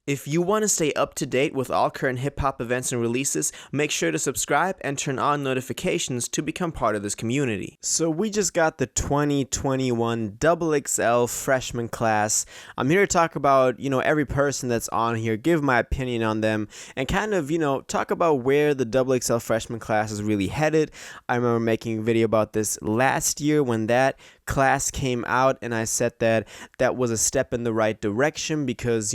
If you want to stay up to date with all current hip-hop events and releases, make sure to subscribe and turn on notifications to become part of this community. So we just got the 2021 XXL Freshman Class. I'm here to talk about, every person that's on here, give my opinion on them, and kind of, talk about where the XXL Freshman Class is really headed. I remember making a video about this last year when that class came out, and I said that that was a step in the right direction because,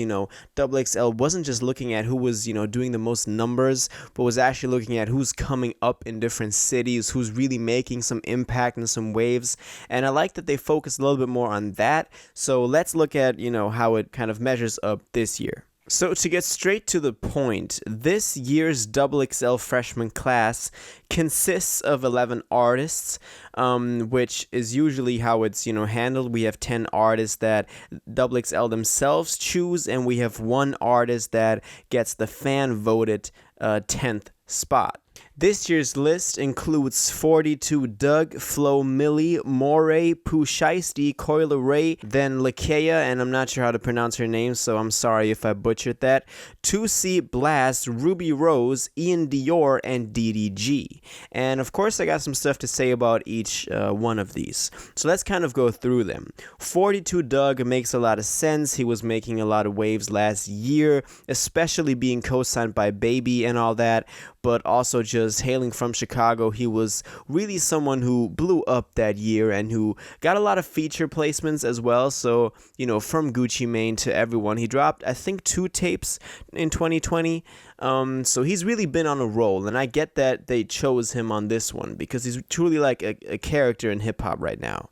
XXL wasn't just looking at who was, doing the most numbers, but was actually looking at who's coming up in different cities, who's really making some impact and some waves. And I like that they focus a little bit more on that. So let's look at, how it kind of measures up this year. So to get straight to the point, this year's XXL Freshman Class consists of 11 artists, which is usually how it's, handled. We have 10 artists that XXL themselves choose, and we have one artist that gets the fan-voted 10th spot. This year's list includes 42 Doug, Flo Milly, Moray, Pooh Shiesty, Coyle Ray, then Lakea, and I'm not sure how to pronounce her name, so I'm sorry if I butchered that, 2C Blast, Ruby Rose, Ian Dior, and DDG. And of course, I got some stuff to say about each one of these. So let's kind of go through them. 42 Doug makes a lot of sense. He was making a lot of waves last year, especially being co-signed by Baby and all that, but also just hailing from Chicago. He was really someone who blew up that year and who got a lot of feature placements as well. So, from Gucci Mane to everyone. He dropped, I think, 2 tapes in 2020. So he's really been on a roll, and I get that they chose him on this one because he's truly like a character in hip-hop right now.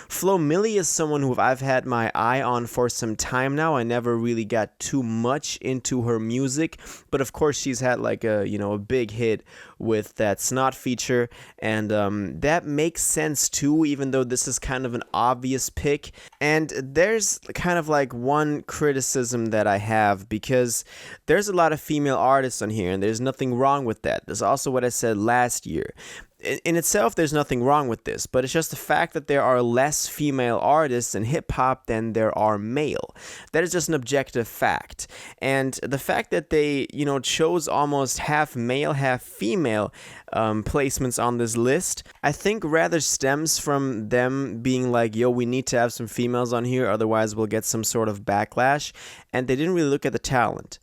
Flo Milly is someone who I've had my eye on for some time now. I never really got too much into her music, but of course she's had like a big hit with that Snot feature, and that makes sense too, even though this is kind of an obvious pick. And there's kind of like one criticism that I have, because there's a lot of female artists on here, and there's nothing wrong with that. That's also what I said last year. In itself, there's nothing wrong with this, but it's just the fact that there are less female artists in hip-hop than there are male. That is just an objective fact. And the fact that they, chose almost half male, half female placements on this list, I think rather stems from them being like, yo, we need to have some females on here, otherwise we'll get some sort of backlash. And they didn't really look at the talent.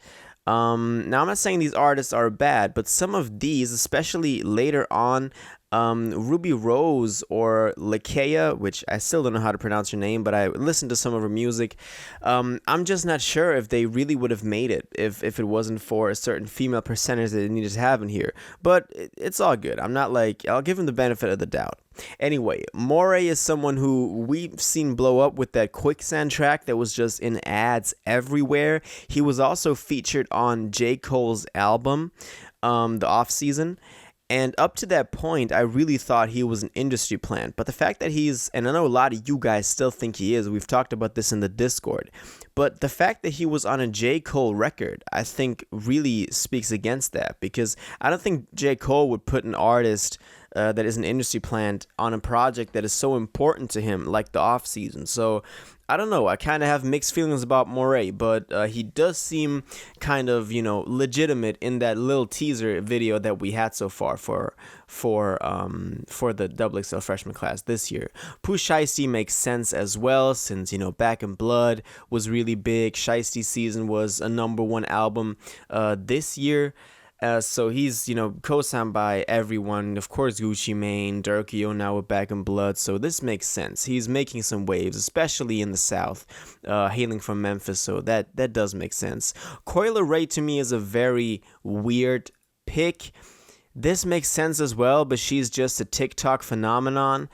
Now, I'm not saying these artists are bad, but some of these, especially later on, Ruby Rose or Lakea, which I still don't know how to pronounce her name, but I listened to some of her music. I'm just not sure if they really would have made it if it wasn't for a certain female percentage that they needed to have in here. But it's all good. I'm not like, I'll give him the benefit of the doubt. Anyway, Moray is someone who we've seen blow up with that Quicksand track that was just in ads everywhere. He was also featured on J. Cole's album, The Off Season. And up to that point, I really thought he was an industry plant. But the fact that and I know a lot of you guys still think he is, we've talked about this in the Discord, but the fact that he was on a J. Cole record, I think really speaks against that, because I don't think J. Cole would put an artist that is an industry plant on a project that is so important to him, like The Off Season. So I don't know. I kind of have mixed feelings about Moray, but he does seem kind of, legitimate in that little teaser video that we had so far for the XXL Freshman Class this year. Pooh Shiesty makes sense as well, since, Back in Blood was really big. Shiesty Season was a #1 album this year. So he's, co-signed by everyone. Of course, Gucci Mane, Durkio now with Back in Blood. So this makes sense. He's making some waves, especially in the South, hailing from Memphis. So that does make sense. Coyle Ray to me is a very weird pick. This makes sense as well, but she's just a TikTok phenomenon.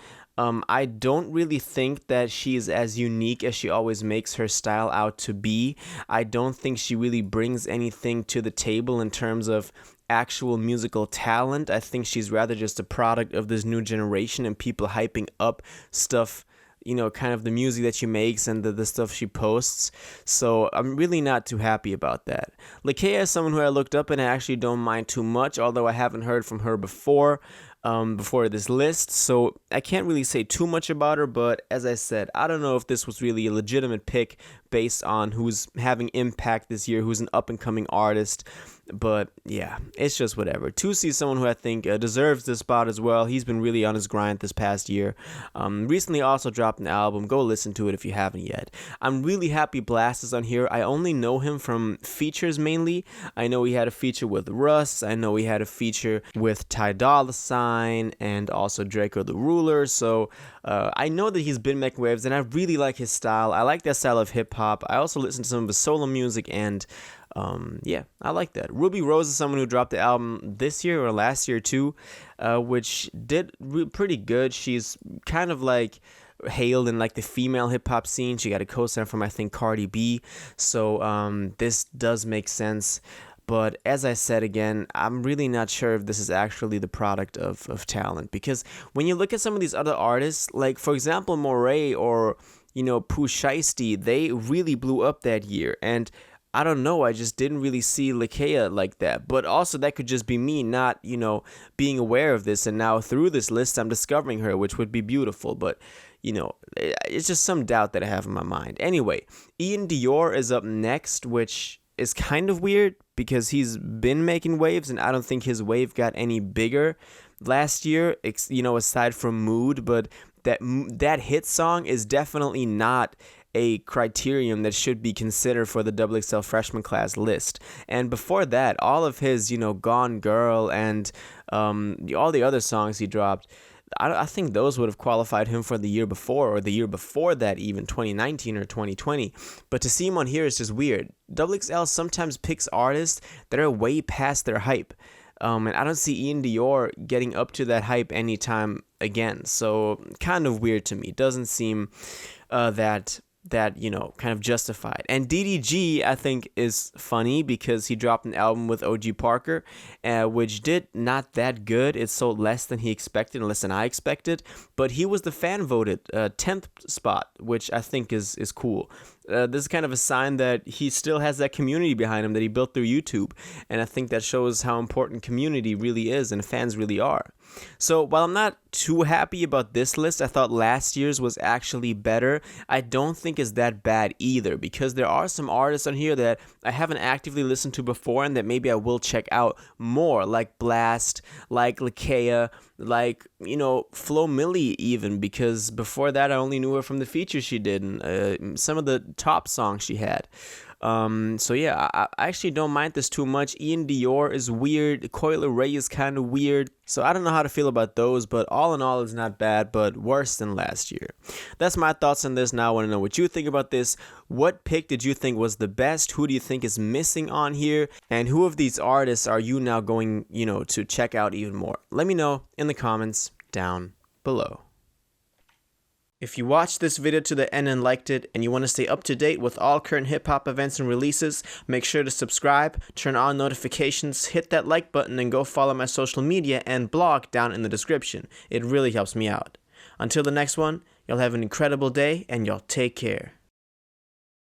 I don't really think that she's as unique as she always makes her style out to be. I don't think she really brings anything to the table in terms of actual musical talent. I think she's rather just a product of this new generation and people hyping up stuff, kind of the music that she makes and the stuff she posts. So I'm really not too happy about that. Lakea is someone who I looked up and I actually don't mind too much, although I haven't heard from her before this list, so I can't really say too much about her. But as I said, I don't know if this was really a legitimate pick based on who's having impact this year, who's an up-and-coming artist. But yeah, it's just whatever. 2C is someone who I think deserves this spot as well. He's been really on his grind this past year. Recently also dropped an album. Go listen to it if you haven't yet. I'm really happy Blast is on here. I only know him from features mainly. I know he had a feature with Russ. I know he had a feature with Ty Dolla $ign and also Draco the Ruler. So I know that he's been making waves, and I really like his style. I like that style of hip-hop. I also listen to some of his solo music, and yeah, I like that. Ruby Rose is someone who dropped the album this year or last year too, which did pretty good. She's kind of like hailed in like the female hip-hop scene. She got a co-sign from, I think, Cardi B. So this does make sense. But as I said again, I'm really not sure if this is actually the product of talent, because when you look at some of these other artists, like for example Moray or Pooh Shiesty, they really blew up that year, and I don't know, I just didn't really see Lakea like that. But also that could just be me not, being aware of this, and now through this list I'm discovering her, which would be beautiful. But it's just some doubt that I have in my mind. Anyway, Ian Dior is up next, which is kind of weird because he's been making waves, and I don't think his wave got any bigger last year, aside from Mood. But that hit song is definitely not a criterion that should be considered for the XXL Freshman Class list. And before that, all of his, Gone Girl and all the other songs he dropped, I think those would have qualified him for the year before, or the year before that, even 2019 or 2020. But to see him on here is just weird. XXL sometimes picks artists that are way past their hype. And I don't see Ian Dior getting up to that hype anytime again. So kind of weird to me. Doesn't seem that kind of justified. And DDG, I think, is funny because he dropped an album with OG Parker, which did not that good. It sold less than he expected, less than I expected, but he was the fan voted 10th spot, which I think is cool. This is kind of a sign that he still has that community behind him that he built through YouTube, and I think that shows how important community really is and fans really are. So while I'm not too happy about this list, I thought last year's was actually better. I don't think it's that bad either, because there are some artists on here that I haven't actively listened to before and that maybe I will check out more, like Blast, like Lakea, like, Flo Milly even, because before that I only knew her from the features she did and some of the top songs she had. So yeah, I actually don't mind this too much. Ian Dior is weird. Coil Ray is kind of weird. So I don't know how to feel about those, but all in all, it's not bad, but worse than last year. That's my thoughts on this. Now I want to know what you think about this. What pick did you think was the best? Who do you think is missing on here? And who of these artists are you now going, to check out even more? Let me know in the comments down below. If you watched this video to the end and liked it, and you want to stay up to date with all current hip-hop events and releases, make sure to subscribe, turn on notifications, hit that like button, and go follow my social media and blog down in the description. It really helps me out. Until the next one, y'all have an incredible day, and y'all take care.